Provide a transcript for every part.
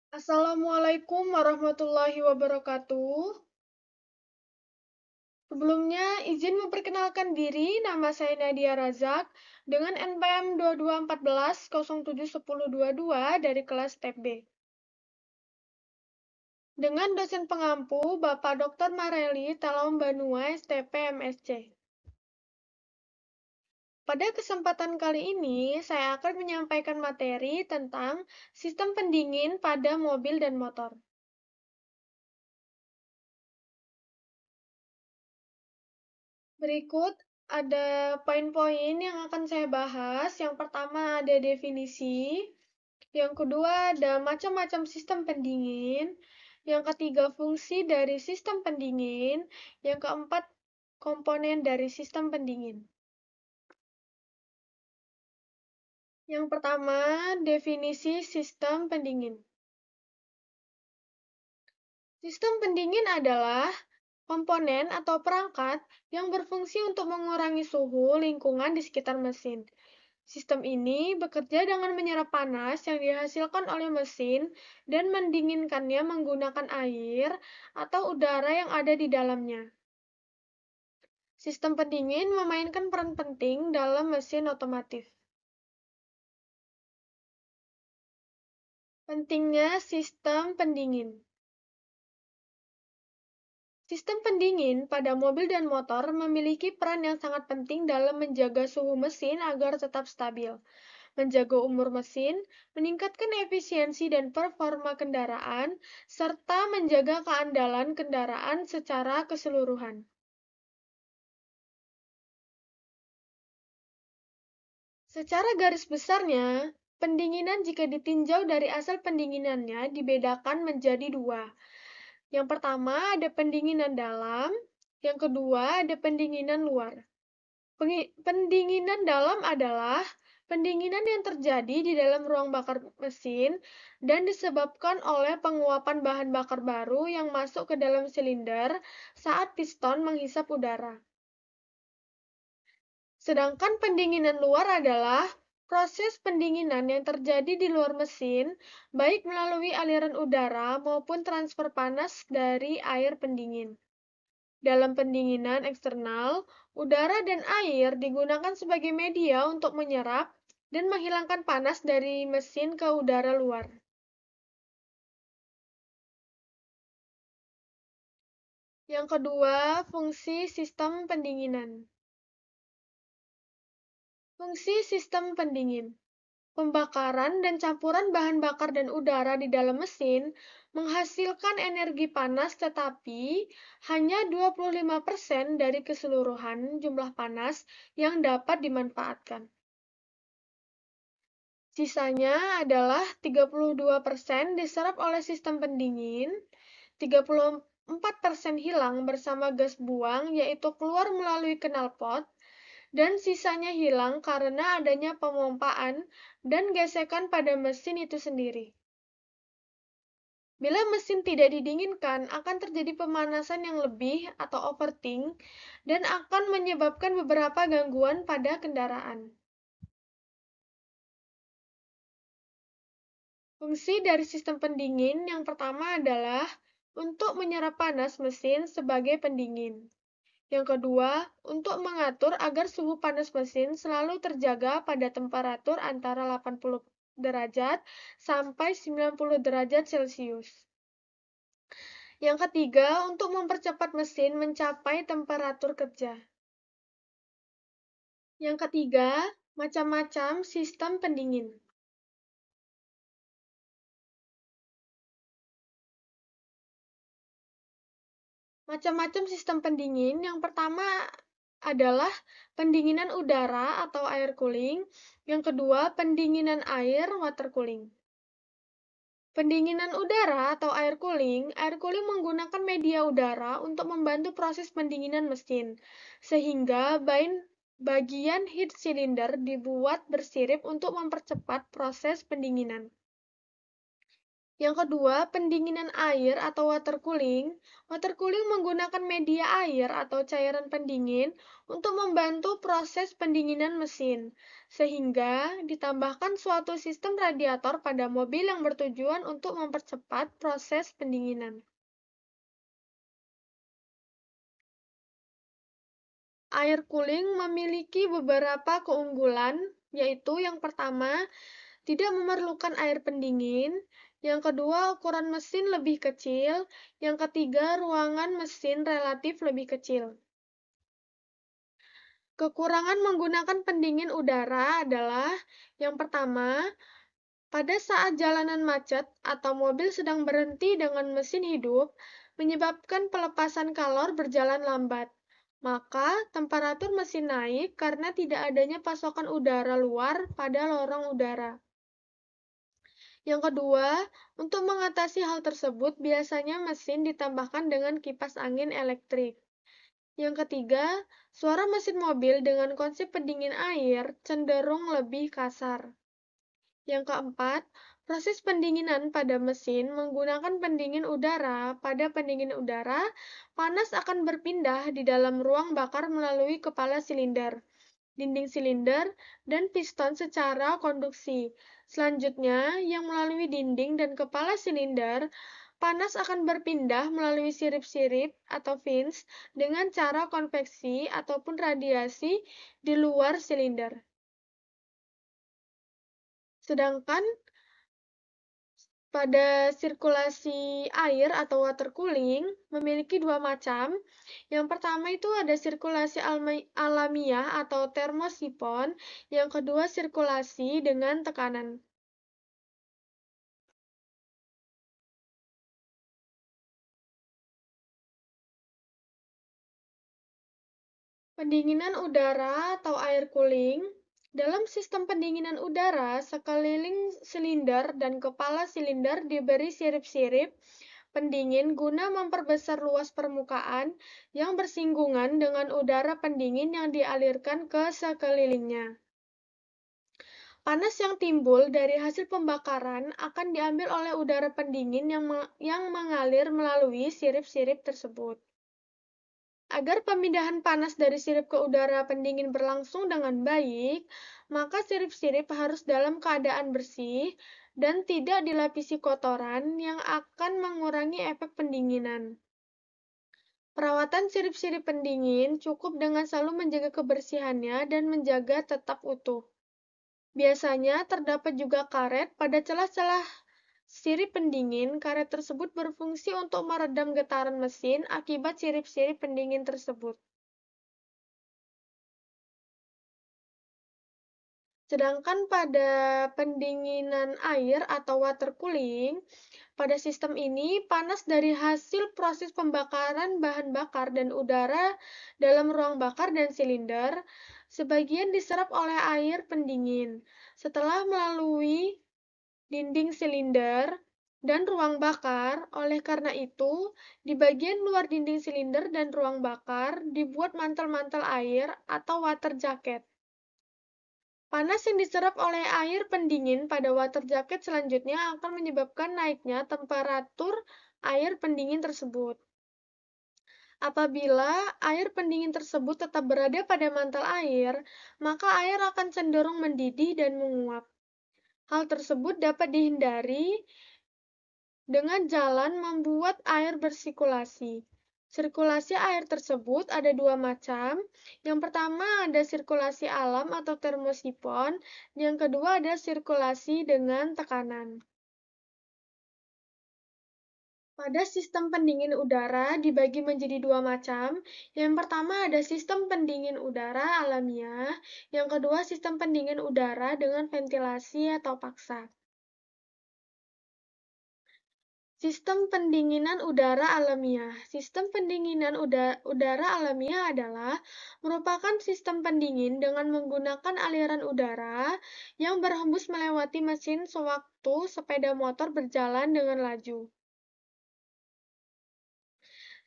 Assalamualaikum warahmatullahi wabarakatuh. Sebelumnya, izin memperkenalkan diri, nama saya Nadia Razak dengan NPM 2214071022 dari kelas TEP B. Dengan dosen pengampu Bapak Dr. Mareli Talom Banua STP MSc. Pada kesempatan kali ini, saya akan menyampaikan materi tentang sistem pendingin pada mobil dan motor. Berikut ada poin-poin yang akan saya bahas. Yang pertama ada definisi, yang kedua ada macam-macam sistem pendingin, yang ketiga fungsi dari sistem pendingin, yang keempat komponen dari sistem pendingin. Yang pertama, definisi sistem pendingin. Sistem pendingin adalah komponen atau perangkat yang berfungsi untuk mengurangi suhu lingkungan di sekitar mesin. Sistem ini bekerja dengan menyerap panas yang dihasilkan oleh mesin dan mendinginkannya menggunakan air atau udara yang ada di dalamnya. Sistem pendingin memainkan peran penting dalam mesin otomotif. Pentingnya sistem pendingin. Sistem pendingin pada mobil dan motor memiliki peran yang sangat penting dalam menjaga suhu mesin agar tetap stabil, menjaga umur mesin, meningkatkan efisiensi dan performa kendaraan, serta menjaga keandalan kendaraan secara keseluruhan. Secara garis besarnya, pendinginan jika ditinjau dari asal pendinginannya dibedakan menjadi dua. Yang pertama ada pendinginan dalam, yang kedua ada pendinginan luar. Pendinginan dalam adalah pendinginan yang terjadi di dalam ruang bakar mesin dan disebabkan oleh penguapan bahan bakar baru yang masuk ke dalam silinder saat piston menghisap udara. Sedangkan pendinginan luar adalah proses pendinginan yang terjadi di luar mesin, baik melalui aliran udara maupun transfer panas dari air pendingin. Dalam pendinginan eksternal, udara dan air digunakan sebagai media untuk menyerap dan menghilangkan panas dari mesin ke udara luar. Yang kedua, fungsi sistem pendinginan. Fungsi sistem pendingin. Pembakaran dan campuran bahan bakar dan udara di dalam mesin menghasilkan energi panas tetapi hanya 25% dari keseluruhan jumlah panas yang dapat dimanfaatkan. Sisanya adalah 32% diserap oleh sistem pendingin, 34% hilang bersama gas buang yaitu keluar melalui knalpot, dan sisanya hilang karena adanya pemompaan dan gesekan pada mesin itu sendiri. Bila mesin tidak didinginkan, akan terjadi pemanasan yang lebih atau overthink dan akan menyebabkan beberapa gangguan pada kendaraan. Fungsi dari sistem pendingin yang pertama adalah untuk menyerap panas mesin sebagai pendingin. Yang kedua, untuk mengatur agar suhu panas mesin selalu terjaga pada temperatur antara 80 derajat sampai 90 derajat Celcius. Yang ketiga, untuk mempercepat mesin mencapai temperatur kerja. Yang ketiga, macam-macam sistem pendingin. Macam-macam sistem pendingin. Yang pertama adalah pendinginan udara atau air cooling. Yang kedua, pendinginan air water cooling. Pendinginan udara atau air cooling menggunakan media udara untuk membantu proses pendinginan mesin, sehingga bagian heat cylinder dibuat bersirip untuk mempercepat proses pendinginan. Yang kedua, pendinginan air atau water cooling. Water cooling menggunakan media air atau cairan pendingin untuk membantu proses pendinginan mesin, sehingga ditambahkan suatu sistem radiator pada mobil yang bertujuan untuk mempercepat proses pendinginan. Air cooling memiliki beberapa keunggulan, yaitu yang pertama, tidak memerlukan air pendingin. Yang kedua, ukuran mesin lebih kecil. Yang ketiga, ruangan mesin relatif lebih kecil. Kekurangan menggunakan pendingin udara adalah yang pertama, pada saat jalanan macet atau mobil sedang berhenti dengan mesin hidup, menyebabkan pelepasan kalor berjalan lambat. Maka, temperatur mesin naik karena tidak adanya pasokan udara luar pada lorong udara. Yang kedua, untuk mengatasi hal tersebut, biasanya mesin ditambahkan dengan kipas angin elektrik. Yang ketiga, suara mesin mobil dengan konsep pendingin air cenderung lebih kasar. Yang keempat, proses pendinginan pada mesin menggunakan pendingin udara. Pada pendingin udara, panas akan berpindah di dalam ruang bakar melalui kepala silinder, dinding silinder, dan piston secara konduksi. Selanjutnya, yang melalui dinding dan kepala silinder, panas akan berpindah melalui sirip-sirip atau fins dengan cara konveksi ataupun radiasi di luar silinder. Sedangkan pada sirkulasi air atau water cooling memiliki dua macam. Yang pertama itu ada sirkulasi alamiah atau termosifon, yang kedua sirkulasi dengan tekanan. Pendinginan udara atau air cooling. Dalam sistem pendinginan udara, sekeliling silinder dan kepala silinder diberi sirip-sirip pendingin guna memperbesar luas permukaan yang bersinggungan dengan udara pendingin yang dialirkan ke sekelilingnya. Panas yang timbul dari hasil pembakaran akan diambil oleh udara pendingin yang mengalir melalui sirip-sirip tersebut. Agar pemindahan panas dari sirip ke udara pendingin berlangsung dengan baik, maka sirip-sirip harus dalam keadaan bersih dan tidak dilapisi kotoran yang akan mengurangi efek pendinginan. Perawatan sirip-sirip pendingin cukup dengan selalu menjaga kebersihannya dan menjaga tetap utuh. Biasanya terdapat juga karet pada celah-celah sirip pendingin. Karet tersebut berfungsi untuk meredam getaran mesin akibat sirip-sirip pendingin tersebut. Sedangkan pada pendinginan air atau water cooling, pada sistem ini panas dari hasil proses pembakaran bahan bakar dan udara dalam ruang bakar dan silinder sebagian diserap oleh air pendingin. Setelah melalui dinding silinder dan ruang bakar, oleh karena itu, di bagian luar dinding silinder dan ruang bakar dibuat mantel-mantel air atau water jacket. Panas yang diserap oleh air pendingin pada water jacket selanjutnya akan menyebabkan naiknya temperatur air pendingin tersebut. Apabila air pendingin tersebut tetap berada pada mantel air, maka air akan cenderung mendidih dan menguap. Hal tersebut dapat dihindari dengan jalan membuat air bersirkulasi. Sirkulasi air tersebut ada dua macam. Yang pertama ada sirkulasi alam atau termosifon. Yang kedua ada sirkulasi dengan tekanan. Pada sistem pendingin udara dibagi menjadi dua macam. Yang pertama ada sistem pendingin udara alamiah. Yang kedua sistem pendingin udara dengan ventilasi atau paksa. Sistem pendinginan udara alamiah. Sistem pendinginan udara alamiah adalah merupakan sistem pendingin dengan menggunakan aliran udara yang berhembus melewati mesin sewaktu sepeda motor berjalan dengan laju.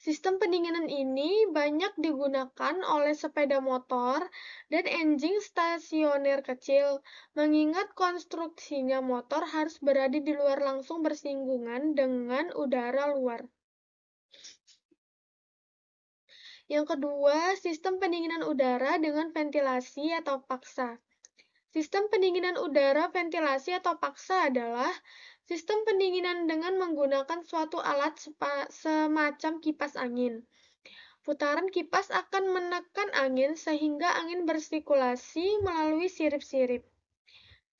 Sistem pendinginan ini banyak digunakan oleh sepeda motor dan anjing stasioner kecil, mengingat konstruksinya motor harus berada di luar langsung bersinggungan dengan udara luar. Yang kedua, sistem pendinginan udara dengan ventilasi atau paksa. Sistem pendinginan udara ventilasi atau paksa adalah sistem pendinginan dengan menggunakan suatu alat semacam kipas angin. Putaran kipas akan menekan angin sehingga angin bersirkulasi melalui sirip-sirip.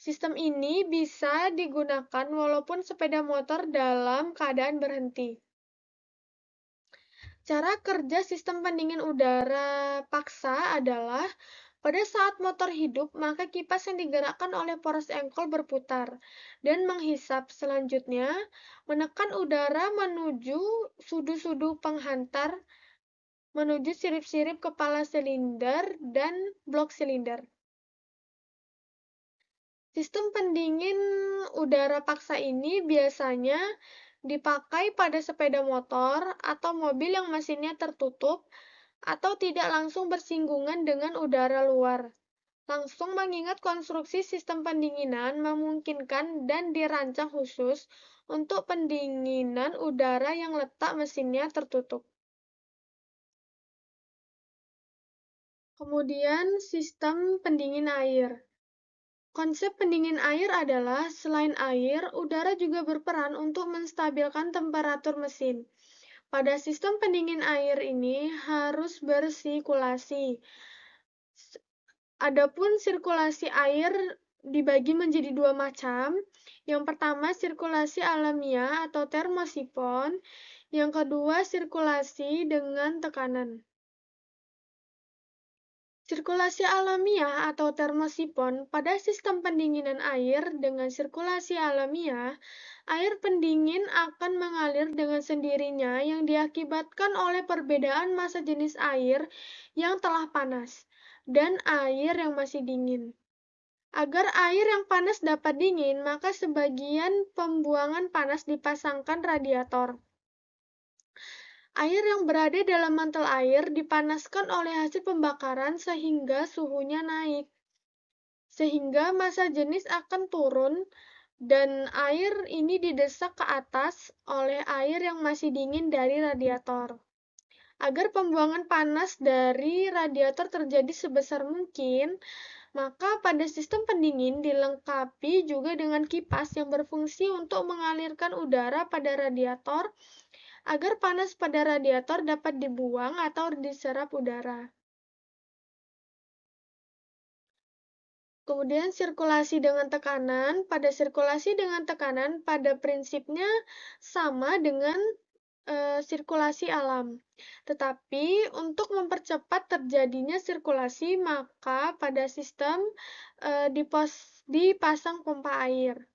Sistem ini bisa digunakan walaupun sepeda motor dalam keadaan berhenti. Cara kerja sistem pendingin udara paksa adalah pada saat motor hidup, maka kipas yang digerakkan oleh poros engkol berputar dan menghisap. Selanjutnya, menekan udara menuju sudu-sudu penghantar, menuju sirip-sirip kepala silinder dan blok silinder. Sistem pendingin udara paksa ini biasanya dipakai pada sepeda motor atau mobil yang mesinnya tertutup atau tidak langsung bersinggungan dengan udara luar. Langsung mengingat konstruksi sistem pendinginan memungkinkan dan dirancang khusus untuk pendinginan udara yang letak mesinnya tertutup. Kemudian, sistem pendingin air. Konsep pendingin air adalah selain air, udara juga berperan untuk menstabilkan temperatur mesin. Pada sistem pendingin air ini harus bersirkulasi. Adapun sirkulasi air dibagi menjadi dua macam. Yang pertama, sirkulasi alamiah atau termosifon. Yang kedua, sirkulasi dengan tekanan. Sirkulasi alamiah atau termosifon pada sistem pendinginan air dengan sirkulasi alamiah, air pendingin akan mengalir dengan sendirinya yang diakibatkan oleh perbedaan massa jenis air yang telah panas dan air yang masih dingin. Agar air yang panas dapat dingin, maka sebagian pembuangan panas dipasangkan radiator. Air yang berada dalam mantel air dipanaskan oleh hasil pembakaran sehingga suhunya naik. Sehingga massa jenis akan turun dan air ini didesak ke atas oleh air yang masih dingin dari radiator. Agar pembuangan panas dari radiator terjadi sebesar mungkin, maka pada sistem pendingin dilengkapi juga dengan kipas yang berfungsi untuk mengalirkan udara pada radiator agar panas pada radiator dapat dibuang atau diserap udara. Kemudian sirkulasi dengan tekanan. Pada sirkulasi dengan tekanan pada prinsipnya sama dengan sirkulasi alam. Tetapi untuk mempercepat terjadinya sirkulasi, maka pada sistem dipasang pompa air.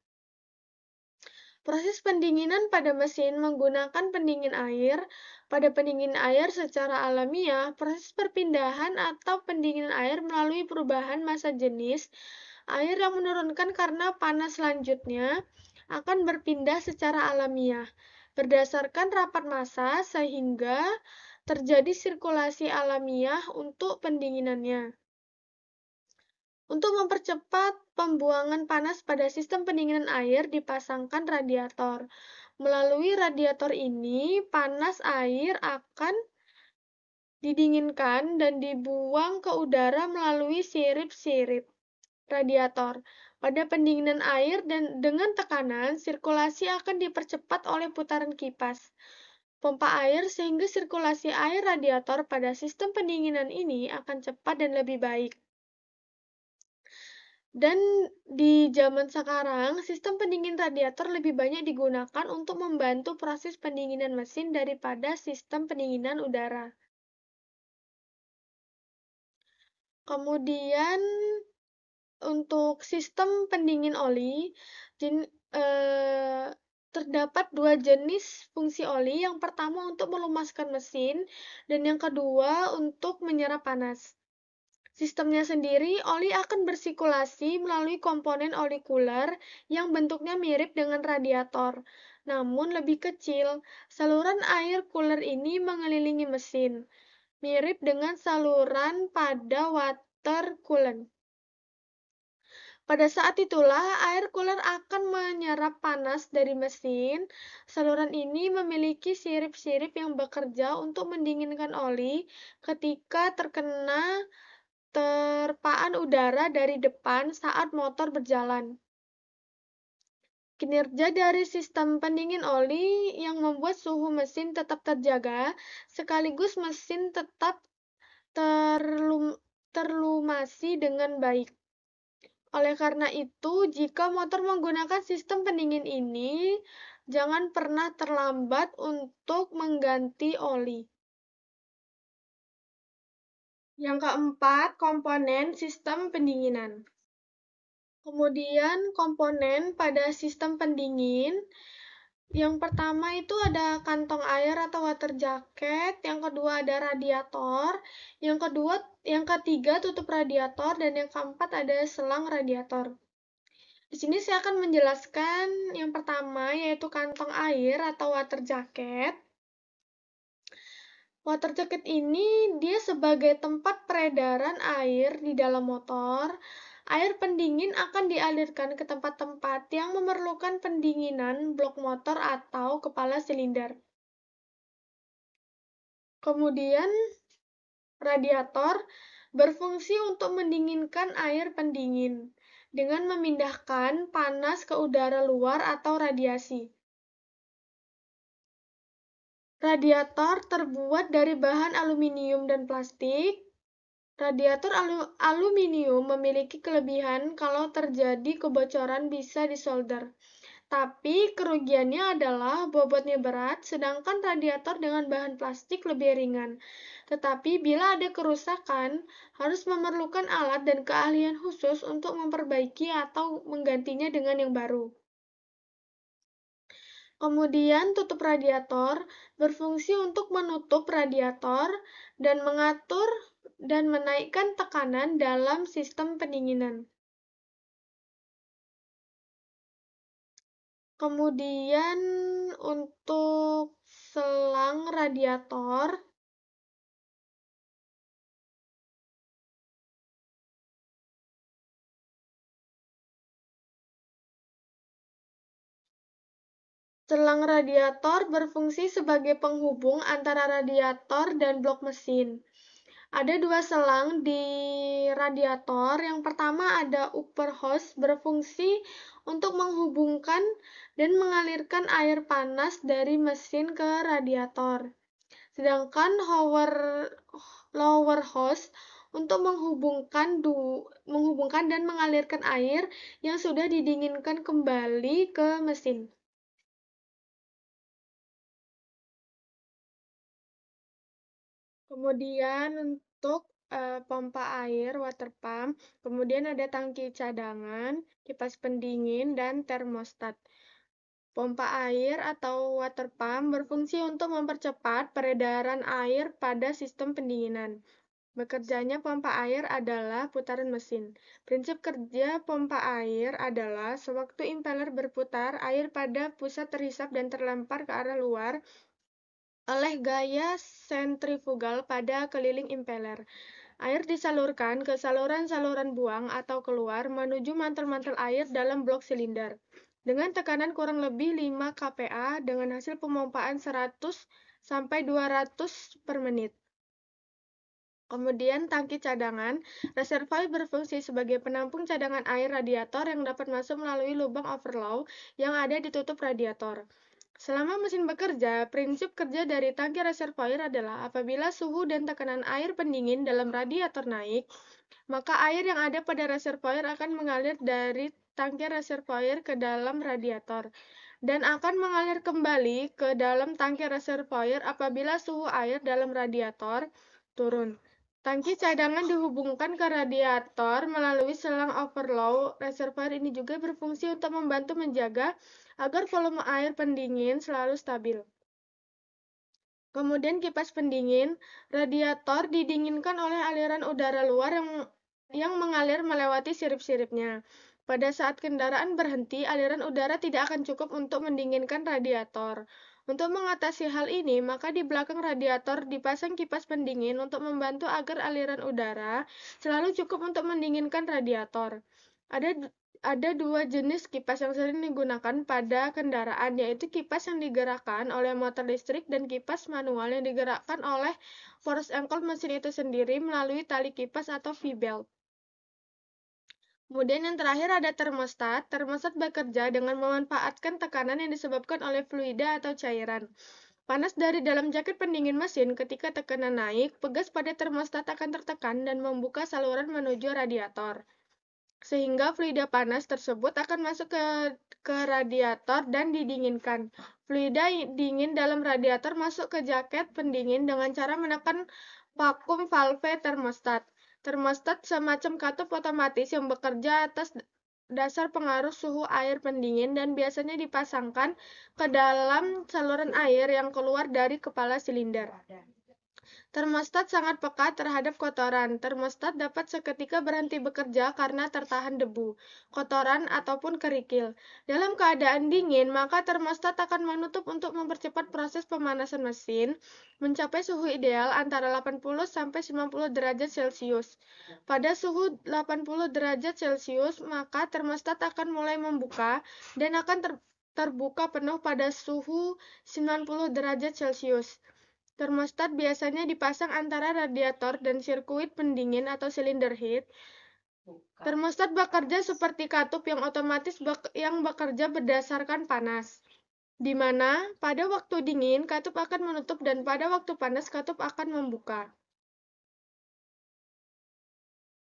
Proses pendinginan pada mesin menggunakan pendingin air. Pada pendingin air secara alamiah, proses perpindahan atau pendinginan air melalui perubahan massa jenis air yang menurunkan karena panas selanjutnya akan berpindah secara alamiah berdasarkan rapat massa sehingga terjadi sirkulasi alamiah untuk pendinginannya. Untuk mempercepat pembuangan panas pada sistem pendinginan air dipasangkan radiator. Melalui radiator ini, panas air akan didinginkan dan dibuang ke udara melalui sirip-sirip radiator. Pada pendinginan air dan dengan tekanan, sirkulasi akan dipercepat oleh putaran kipas pompa air sehingga sirkulasi air radiator pada sistem pendinginan ini akan cepat dan lebih baik. Dan di zaman sekarang, sistem pendingin radiator lebih banyak digunakan untuk membantu proses pendinginan mesin daripada sistem pendinginan udara. Kemudian, untuk sistem pendingin oli, terdapat dua jenis fungsi oli. Yang pertama untuk melumaskan mesin, dan yang kedua untuk menyerap panas. Sistemnya sendiri, oli akan bersirkulasi melalui komponen oli cooler yang bentuknya mirip dengan radiator, namun lebih kecil. Saluran air cooler ini mengelilingi mesin, mirip dengan saluran pada water cooler. Pada saat itulah air cooler akan menyerap panas dari mesin. Saluran ini memiliki sirip-sirip yang bekerja untuk mendinginkan oli ketika terkena terpaan udara dari depan saat motor berjalan. Kinerja dari sistem pendingin oli yang membuat suhu mesin tetap terjaga, sekaligus mesin tetap terlumasi dengan baik. Oleh karena itu, jika motor menggunakan sistem pendingin ini, jangan pernah terlambat untuk mengganti oli. Yang keempat, komponen sistem pendinginan. Kemudian komponen pada sistem pendingin, yang pertama itu ada kantong air atau water jacket, yang kedua ada radiator, yang ketiga tutup radiator, dan yang keempat ada selang radiator. Di sini saya akan menjelaskan yang pertama yaitu kantong air atau water jacket. Water jacket ini dia sebagai tempat peredaran air di dalam motor. Air pendingin akan dialirkan ke tempat-tempat yang memerlukan pendinginan blok motor atau kepala silinder. Kemudian, radiator berfungsi untuk mendinginkan air pendingin dengan memindahkan panas ke udara luar atau radiasi. Radiator terbuat dari bahan aluminium dan plastik. Radiator aluminium memiliki kelebihan kalau terjadi kebocoran bisa disolder. Tapi kerugiannya adalah bobotnya berat, sedangkan radiator dengan bahan plastik lebih ringan. Tetapi bila ada kerusakan, harus memerlukan alat dan keahlian khusus untuk memperbaiki atau menggantinya dengan yang baru. Kemudian tutup radiator berfungsi untuk menutup radiator dan mengatur dan menaikkan tekanan dalam sistem pendinginan. Kemudian untuk selang radiator, selang radiator berfungsi sebagai penghubung antara radiator dan blok mesin. Ada dua selang di radiator. Yang pertama ada upper hose, berfungsi untuk menghubungkan dan mengalirkan air panas dari mesin ke radiator. Sedangkan lower hose untuk menghubungkan dan mengalirkan air yang sudah didinginkan kembali ke mesin. Kemudian untuk pompa air, water pump, kemudian ada tangki cadangan, kipas pendingin, dan termostat. Pompa air atau water pump berfungsi untuk mempercepat peredaran air pada sistem pendinginan. Bekerjanya pompa air adalah putaran mesin. Prinsip kerja pompa air adalah sewaktu impeller berputar, air pada pusat terhisap dan terlempar ke arah luar oleh gaya sentrifugal pada keliling impeller. Air disalurkan ke saluran-saluran buang atau keluar menuju mantel-mantel air dalam blok silinder dengan tekanan kurang lebih 5 kPa dengan hasil pemompaan 100 sampai 200 per menit. Kemudian tangki cadangan, reservoir berfungsi sebagai penampung cadangan air radiator yang dapat masuk melalui lubang overflow yang ada di tutup radiator. Selama mesin bekerja, prinsip kerja dari tangki reservoir adalah apabila suhu dan tekanan air pendingin dalam radiator naik, maka air yang ada pada reservoir akan mengalir dari tangki reservoir ke dalam radiator dan akan mengalir kembali ke dalam tangki reservoir apabila suhu air dalam radiator turun. Tangki cadangan dihubungkan ke radiator melalui selang overflow. Reservoir ini juga berfungsi untuk membantu menjaga agar volume air pendingin selalu stabil. Kemudian kipas pendingin, radiator didinginkan oleh aliran udara luar yang mengalir melewati sirip-siripnya. Pada saat kendaraan berhenti, aliran udara tidak akan cukup untuk mendinginkan radiator. Untuk mengatasi hal ini, maka di belakang radiator dipasang kipas pendingin untuk membantu agar aliran udara selalu cukup untuk mendinginkan radiator. Ada ada dua jenis kipas yang sering digunakan pada kendaraan, yaitu kipas yang digerakkan oleh motor listrik dan kipas manual yang digerakkan oleh force angkol mesin itu sendiri melalui tali kipas atau V-belt. Kemudian yang terakhir ada termostat. Termostat bekerja dengan memanfaatkan tekanan yang disebabkan oleh fluida atau cairan. Panas dari dalam jaket pendingin mesin ketika tekanan naik, pegas pada termostat akan tertekan dan membuka saluran menuju radiator. Sehingga fluida panas tersebut akan masuk ke radiator dan didinginkan. Fluida dingin dalam radiator masuk ke jaket pendingin dengan cara menekan vakum valve termostat. Termostat semacam katup otomatis yang bekerja atas dasar pengaruh suhu air pendingin dan biasanya dipasangkan ke dalam saluran air yang keluar dari kepala silinder. Termostat sangat peka terhadap kotoran. Termostat dapat seketika berhenti bekerja karena tertahan debu, kotoran, ataupun kerikil. Dalam keadaan dingin, maka termostat akan menutup untuk mempercepat proses pemanasan mesin mencapai suhu ideal antara 80-90 derajat Celcius. Pada suhu 80 derajat Celcius, maka termostat akan mulai membuka dan akan terbuka penuh pada suhu 90 derajat Celcius. Termostat biasanya dipasang antara radiator dan sirkuit pendingin atau silinder head. Termostat bekerja seperti katup yang otomatis yang bekerja berdasarkan panas, di mana pada waktu dingin katup akan menutup dan pada waktu panas katup akan membuka.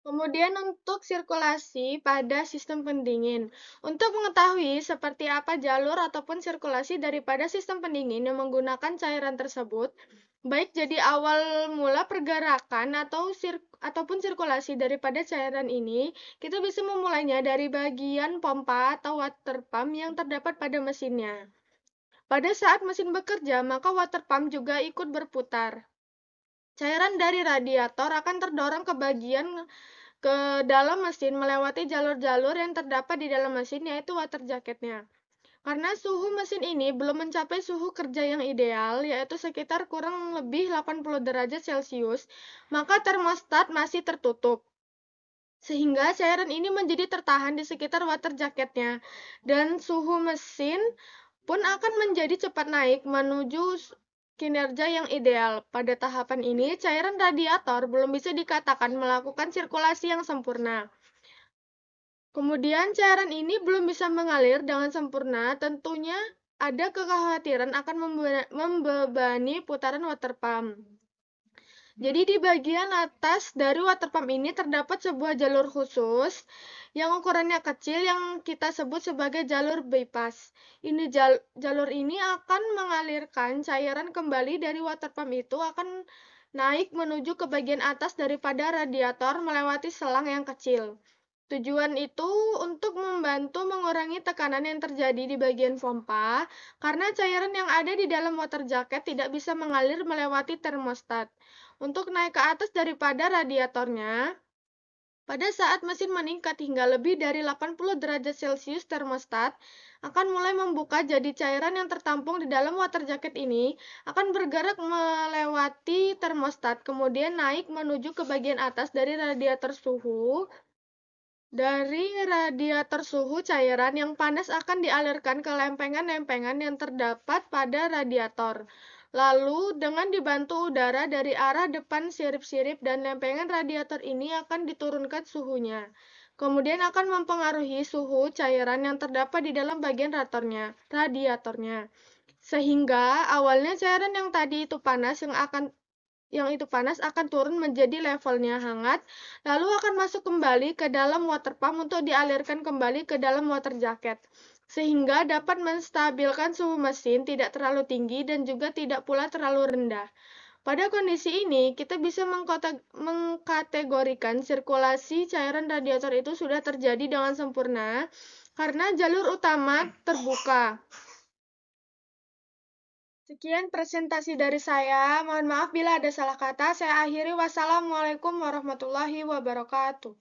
Kemudian untuk sirkulasi pada sistem pendingin. Untuk mengetahui seperti apa jalur ataupun sirkulasi daripada sistem pendingin yang menggunakan cairan tersebut, baik jadi awal mula pergerakan ataupun sirkulasi daripada cairan ini, kita bisa memulainya dari bagian pompa atau water pump yang terdapat pada mesinnya. Pada saat mesin bekerja, maka water pump juga ikut berputar. Cairan dari radiator akan terdorong ke dalam mesin melewati jalur-jalur yang terdapat di dalam mesin, yaitu water jacketnya. Karena suhu mesin ini belum mencapai suhu kerja yang ideal, yaitu sekitar kurang lebih 80 derajat Celcius, maka termostat masih tertutup. Sehingga cairan ini menjadi tertahan di sekitar water jacketnya, dan suhu mesin pun akan menjadi cepat naik menuju kinerja yang ideal. Pada tahapan ini, cairan radiator belum bisa dikatakan melakukan sirkulasi yang sempurna. Kemudian cairan ini belum bisa mengalir dengan sempurna, tentunya ada kekhawatiran akan membebani putaran water pump. Jadi di bagian atas dari water pump ini terdapat sebuah jalur khusus yang ukurannya kecil yang kita sebut sebagai jalur bypass. Jalur ini akan mengalirkan cairan kembali dari water pump itu akan naik menuju ke bagian atas daripada radiator melewati selang yang kecil. Tujuan itu untuk membantu mengurangi tekanan yang terjadi di bagian pompa, karena cairan yang ada di dalam water jacket tidak bisa mengalir melewati termostat. Untuk naik ke atas daripada radiatornya, pada saat mesin meningkat hingga lebih dari 80 derajat Celcius, termostat akan mulai membuka, jadi cairan yang tertampung di dalam water jacket ini akan bergerak melewati termostat, kemudian naik menuju ke bagian atas dari radiator suhu. Dari radiator suhu, cairan yang panas akan dialirkan ke lempengan-lempengan yang terdapat pada radiator. Lalu, dengan dibantu udara dari arah depan sirip-sirip dan lempengan radiator ini akan diturunkan suhunya. Kemudian akan mempengaruhi suhu cairan yang terdapat di dalam bagian radiatornya. Sehingga awalnya cairan yang tadi itu panas akan turun menjadi levelnya hangat, lalu akan masuk kembali ke dalam water pump untuk dialirkan kembali ke dalam water jacket, sehingga dapat menstabilkan suhu mesin tidak terlalu tinggi dan juga tidak pula terlalu rendah. Pada kondisi ini, kita bisa mengkategorikan sirkulasi cairan radiator itu sudah terjadi dengan sempurna karena jalur utama terbuka. Sekian presentasi dari saya. Mohon maaf bila ada salah kata. Saya akhiri. Wassalamualaikum warahmatullahi wabarakatuh.